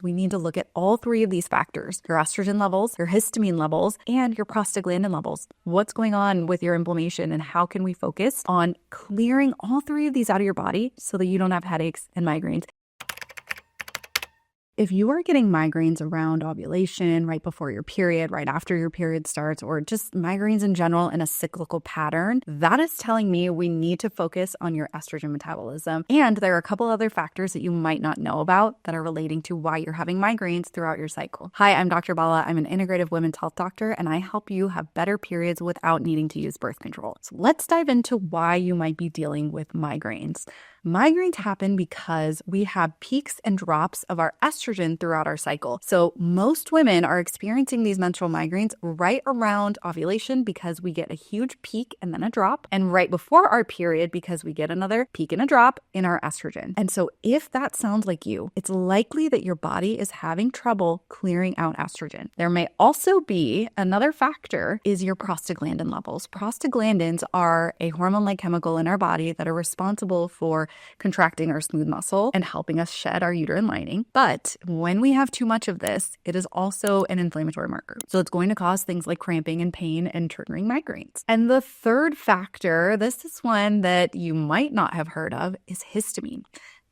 We need to look at all three of these factors: your estrogen levels, your histamine levels, and your prostaglandin levels. What's going on with your inflammation, and how can we focus on clearing all three of these out of your body so that you don't have headaches and migraines? If you are getting migraines around ovulation, right before your period, right after your period starts, or just migraines in general in a cyclical pattern, that is telling me we need to focus on your estrogen metabolism. And there are a couple other factors that you might not know about that are relating to why you're having migraines throughout your cycle. Hi, I'm Dr. Bala. I'm an integrative women's health doctor, and I help you have better periods without needing to use birth control. So let's dive into why you might be dealing with migraines. Migraines happen because we have peaks and drops of our estrogen throughout our cycle. So most women are experiencing these menstrual migraines right around ovulation because we get a huge peak and then a drop, and right before our period because we get another peak and a drop in our estrogen. And so if that sounds like you, it's likely that your body is having trouble clearing out estrogen. There may also be another factor is your prostaglandin levels. Prostaglandins are a hormone-like chemical in our body that are responsible for contracting our smooth muscle and helping us shed our uterine lining. But when we have too much of this, it is also an inflammatory marker. So it's going to cause things like cramping and pain and triggering migraines. And the third factor, this is one that you might not have heard of, is histamine.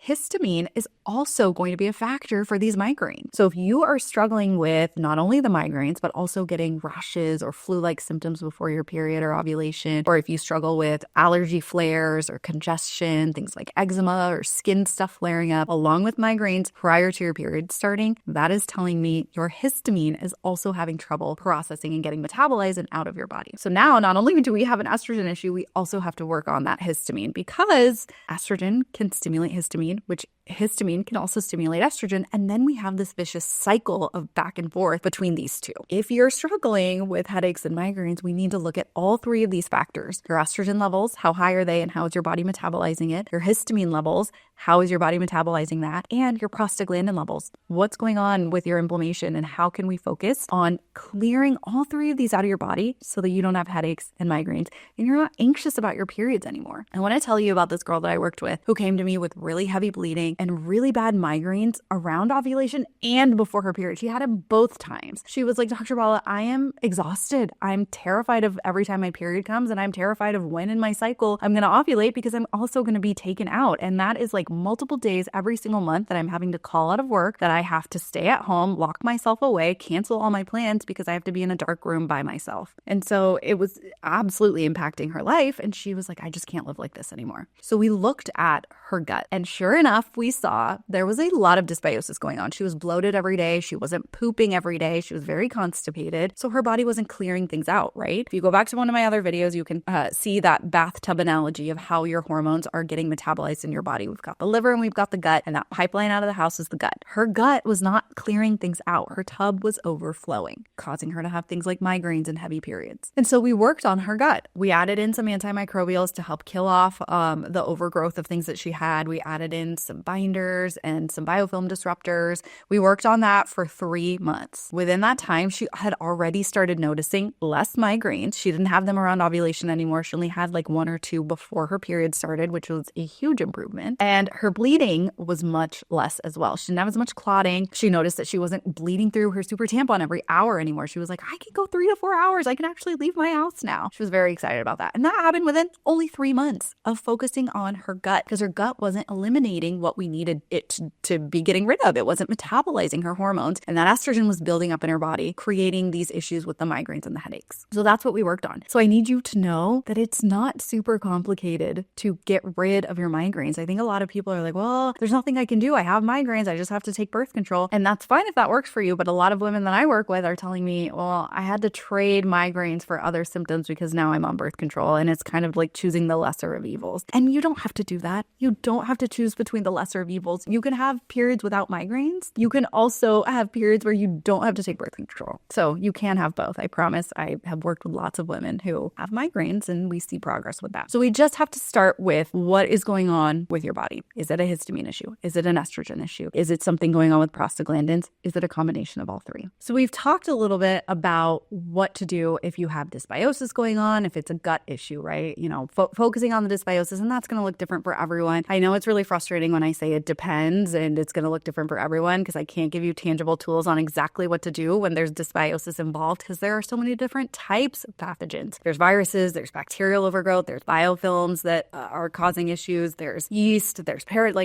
Histamine is also going to be a factor for these migraines. So if you are struggling with not only the migraines, but also getting rashes or flu-like symptoms before your period or ovulation, or if you struggle with allergy flares or congestion, things like eczema or skin stuff flaring up, along with migraines prior to your period starting, that is telling me your histamine is also having trouble processing and getting metabolized and out of your body. So now, not only do we have an estrogen issue, we also have to work on that histamine, because estrogen can stimulate histamine, which histamine can also stimulate estrogen. And then we have this vicious cycle of back and forth between these two. If you're struggling with headaches and migraines, we need to look at all three of these factors: your estrogen levels, how high are they and how is your body metabolizing it? Your histamine levels, how is your body metabolizing that? And your prostaglandin levels. What's going on with your inflammation, and how can we focus on clearing all three of these out of your body so that you don't have headaches and migraines and you're not anxious about your periods anymore? I want to tell you about this girl that I worked with who came to me with really heavy bleeding and really bad migraines around ovulation and before her period. She had it both times. She was like, Dr. Bala, I am exhausted. I'm terrified of every time my period comes, and I'm terrified of when in my cycle I'm going to ovulate because I'm also going to be taken out. And that is like multiple days every single month that I'm having to call out of work, that I have to stay at home, lock myself away, cancel all my plans because I have to be in a dark room by myself. And so it was absolutely impacting her life. And she was like, I just can't live like this anymore. So we looked at her gut, and sure enough, we saw there was a lot of dysbiosis going on. She was bloated every day. She wasn't pooping every day. She was very constipated. So her body wasn't clearing things out, right? If you go back to one of my other videos, you can see that bathtub analogy of how your hormones are getting metabolized in your body. We've got the liver and we've got the gut, and that pipeline out of the house is the gut. Her gut was not clearing things out. Her tub was overflowing, causing her to have things like migraines and heavy periods. And so we worked on her gut. We added in some antimicrobials to help kill off the overgrowth of things that she had. We added in some binders and some biofilm disruptors. We worked on that for 3 months. Within that time, she had already started noticing less migraines. She didn't have them around ovulation anymore. She only had like 1 or 2 before her period started, which was a huge improvement. And her bleeding was much less as well. She didn't have as much clotting. She noticed that she wasn't bleeding through her super tampon every hour anymore. She was like, I can go 3 to 4 hours. I can actually leave my house now. She was very excited about that. And that happened within only 3 months of focusing on her gut, because her gut wasn't eliminating what we needed it to be getting rid of. It wasn't metabolizing her hormones, and that estrogen was building up in her body, creating these issues with the migraines and the headaches. So that's what we worked on. So I need you to know that it's not super complicated to get rid of your migraines. I think a lot of people are like, well, there's nothing I can do. I have migraines. I just have to take birth control. And that's fine if that works for you. But a lot of women that I work with are telling me, well, I had to trade migraines for other symptoms because now I'm on birth control. And it's kind of like choosing the lesser of evils. And you don't have to do that. You don't have to choose between the lesser of evils. You can have periods without migraines. You can also have periods where you don't have to take birth control. So you can have both. I promise. I have worked with lots of women who have migraines, and we see progress with that. So we just have to start with what is going on with your body. Is it a histamine issue? Is it an estrogen issue? Is it something going on with prostaglandins? Is it a combination of all three? So we've talked a little bit about what to do if you have dysbiosis going on, if it's a gut issue, right? You know, focusing on the dysbiosis, and that's going to look different for everyone. I know it's really frustrating when I say say it depends and it's going to look different for everyone because I can't give you tangible tools on exactly what to do when there's dysbiosis involved because there are so many different types of pathogens. There's viruses, there's bacterial overgrowth, there's biofilms that are causing issues, there's yeast, there's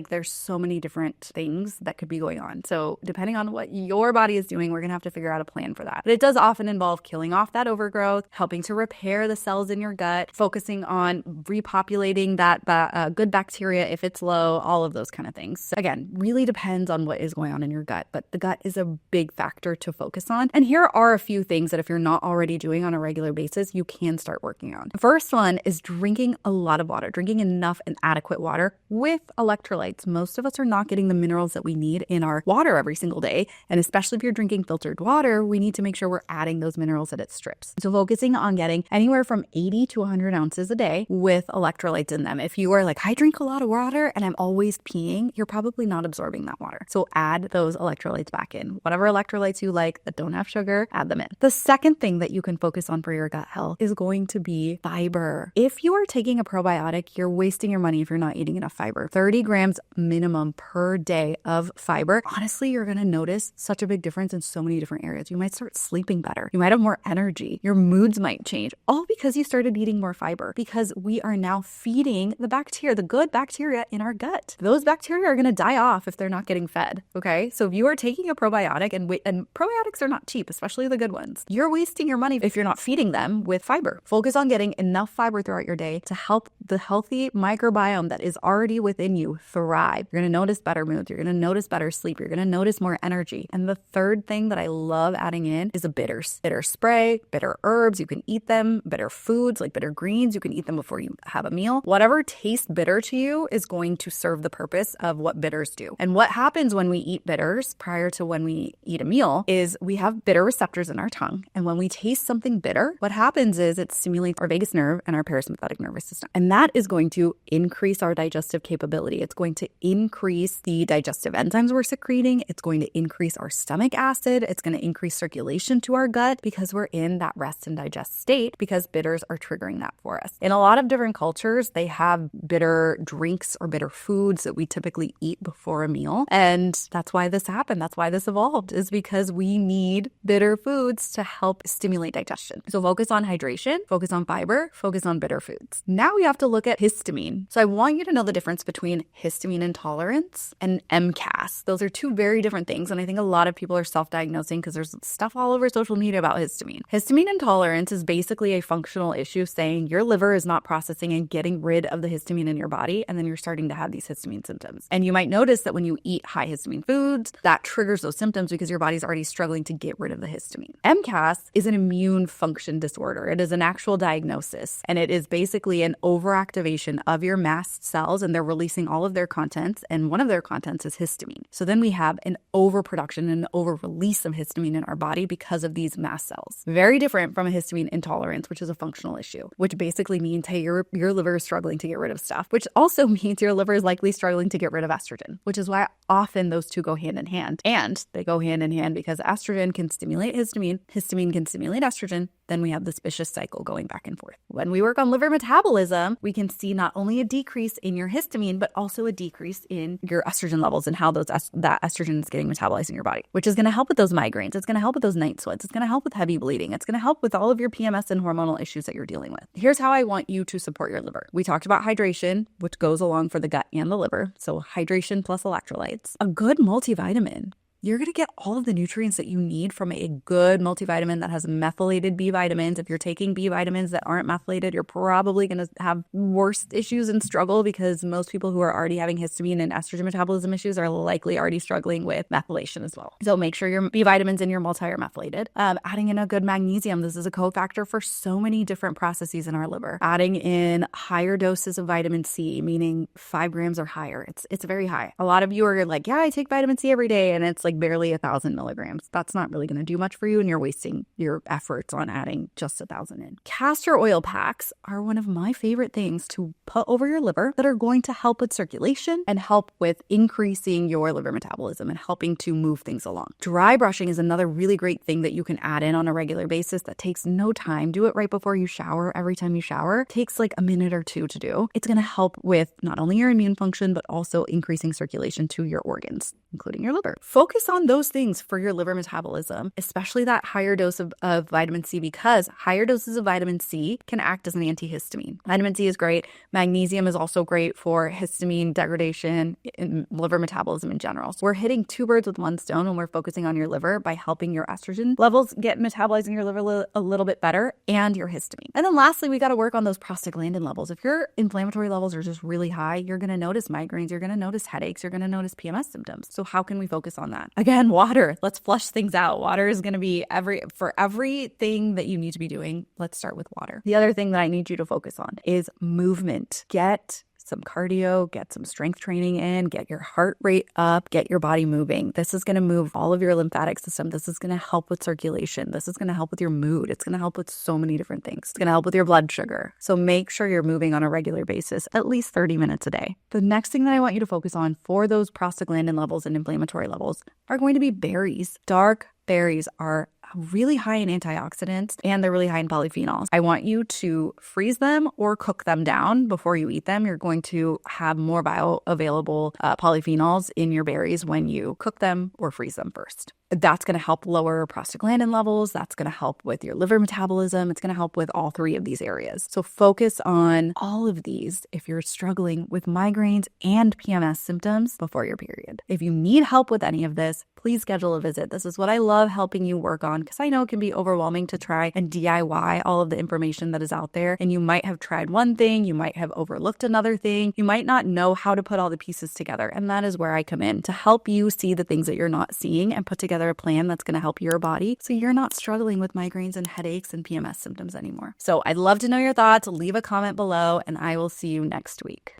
there's so many different things that could be going on. So depending on what your body is doing, we're going to have to figure out a plan for that. But it does often involve killing off that overgrowth, helping to repair the cells in your gut, focusing on repopulating that good bacteria if it's low, all of those kind of things. So again, really depends on what is going on in your gut, but the gut is a big factor to focus on. And here are a few things that if you're not already doing on a regular basis, you can start working on. The first one is drinking a lot of water, drinking enough and adequate water with electrolytes. Most of us are not getting the minerals that we need in our water every single day. And especially if you're drinking filtered water, we need to make sure we're adding those minerals that it strips. So focusing on getting anywhere from 80 to 100 ounces a day with electrolytes in them. If you are like, I drink a lot of water and I'm always peeing, you're probably not absorbing that water. So add those electrolytes back in. Whatever electrolytes you like that don't have sugar, add them in. The second thing that you can focus on for your gut health is going to be fiber. If you are taking a probiotic, you're wasting your money if you're not eating enough fiber. 30 grams minimum per day of fiber. Honestly, you're going to notice such a big difference in so many different areas. You might start sleeping better. You might have more energy. Your moods might change, all because you started eating more fiber, because we are now feeding the bacteria, the good bacteria in our gut. Those bacteria are going to die off if they're not getting fed. Okay. So if you are taking a probiotic and probiotics are not cheap, especially the good ones, you're wasting your money if you're not feeding them with fiber. Focus on getting enough fiber throughout your day to help the healthy microbiome that is already within you thrive. You're going to notice better moods. You're going to notice better sleep. You're going to notice more energy. And the third thing that I love adding in is a bitters. Bitter spray, bitter herbs. You can eat them. Bitter foods like bitter greens. You can eat them before you have a meal. Whatever tastes bitter to you is going to serve the purpose of what bitters do. And what happens when we eat bitters prior to when we eat a meal is we have bitter receptors in our tongue. And when we taste something bitter, what happens is it stimulates our vagus nerve and our parasympathetic nervous system. And that is going to increase our digestive capability. It's going to increase the digestive enzymes we're secreting. It's going to increase our stomach acid. It's going to increase circulation to our gut because we're in that rest and digest state because bitters are triggering that for us. In a lot of different cultures, they have bitter drinks or bitter foods that we typically eat before a meal. And that's why this happened. That's why this evolved, is because we need bitter foods to help stimulate digestion. So focus on hydration, focus on fiber, focus on bitter foods. Now we have to look at histamine. So I want you to know the difference between histamine intolerance and MCAS. Those are two very different things. And I think a lot of people are self-diagnosing because there's stuff all over social media about histamine. Histamine intolerance is basically a functional issue saying your liver is not processing and getting rid of the histamine in your body. And then you're starting to have these histamine symptoms. And you might notice that when you eat high histamine foods, that triggers those symptoms because your body's already struggling to get rid of the histamine. MCAS is an immune function disorder. It is an actual diagnosis. And it is basically an overactivation of your mast cells, and they're releasing all of their contents. And one of their contents is histamine. So then we have an overproduction and an over-release of histamine in our body because of these mast cells. Very different from a histamine intolerance, which is a functional issue, which basically means, hey, your liver is struggling to get rid of stuff, which also means your liver is likely struggling to get rid of estrogen, which is why often those two go hand in hand. And they go hand in hand because estrogen can stimulate histamine, histamine can stimulate estrogen. Then we have this vicious cycle going back and forth. When we work on liver metabolism, we can see not only a decrease in your histamine, but also a decrease in your estrogen levels and how that estrogen is getting metabolized in your body, which is going to help with those migraines. It's going to help with those night sweats. It's going to help with heavy bleeding. It's going to help with all of your PMS and hormonal issues that you're dealing with. Here's how I want you to support your liver. We talked about hydration, which goes along for the gut and the liver. So hydration plus electrolytes. A good multivitamin. You're going to get all of the nutrients that you need from a good multivitamin that has methylated B vitamins. If you're taking B vitamins that aren't methylated, you're probably going to have worse issues and struggle because most people who are already having histamine and estrogen metabolism issues are likely already struggling with methylation as well. So make sure your B vitamins in your multi are methylated. Adding in a good magnesium. This is a cofactor for so many different processes in our liver. Adding in higher doses of vitamin C, meaning 5 grams or higher. It's very high. A lot of you are like, yeah, I take vitamin C every day. And it's like like barely 1,000 milligrams. That's not really going to do much for you, and you're wasting your efforts on adding just 1,000 in. Castor oil packs are one of my favorite things to put over your liver that are going to help with circulation and help with increasing your liver metabolism and helping to move things along. Dry brushing is another really great thing that you can add in on a regular basis that takes no time. Do it right before you shower. Every time you shower, it takes like a minute or two to do. It's going to help with not only your immune function, but also increasing circulation to your organs, including your liver. Focus on those things for your liver metabolism, especially that higher dose of vitamin C, because higher doses of vitamin C can act as an antihistamine. Vitamin C is great. Magnesium is also great for histamine degradation and liver metabolism in general. So we're hitting two birds with one stone when we're focusing on your liver by helping your estrogen levels get metabolized in your liver a little bit better and your histamine. And then lastly, we got to work on those prostaglandin levels. If your inflammatory levels are just really high, you're going to notice migraines, you're going to notice headaches, you're going to notice PMS symptoms. So how can we focus on that? Again, water. Let's flush things out. Water is going to be for everything that you need to be doing. Let's start with water. The other thing that I need you to focus on is movement. Get some cardio, get some strength training in, get your heart rate up, get your body moving. This is going to move all of your lymphatic system. This is going to help with circulation. This is going to help with your mood. It's going to help with so many different things. It's going to help with your blood sugar. So make sure you're moving on a regular basis, at least 30 minutes a day. The next thing that I want you to focus on for those prostaglandin levels and inflammatory levels are going to be berries. Dark berries are really high in antioxidants and they're really high in polyphenols. I want you to freeze them or cook them down before you eat them. You're going to have more bioavailable polyphenols in your berries when you cook them or freeze them first. That's going to help lower prostaglandin levels. That's going to help with your liver metabolism. It's going to help with all three of these areas. So focus on all of these if you're struggling with migraines and PMS symptoms before your period. If you need help with any of this, please schedule a visit. This is what I love helping you work on because I know it can be overwhelming to try and DIY all of the information that is out there. And you might have tried one thing, you might have overlooked another thing, you might not know how to put all the pieces together. And that is where I come in to help you see the things that you're not seeing and put together a plan that's going to help your body so you're not struggling with migraines and headaches and PMS symptoms anymore. So I'd love to know your thoughts. Leave a comment below and I will see you next week.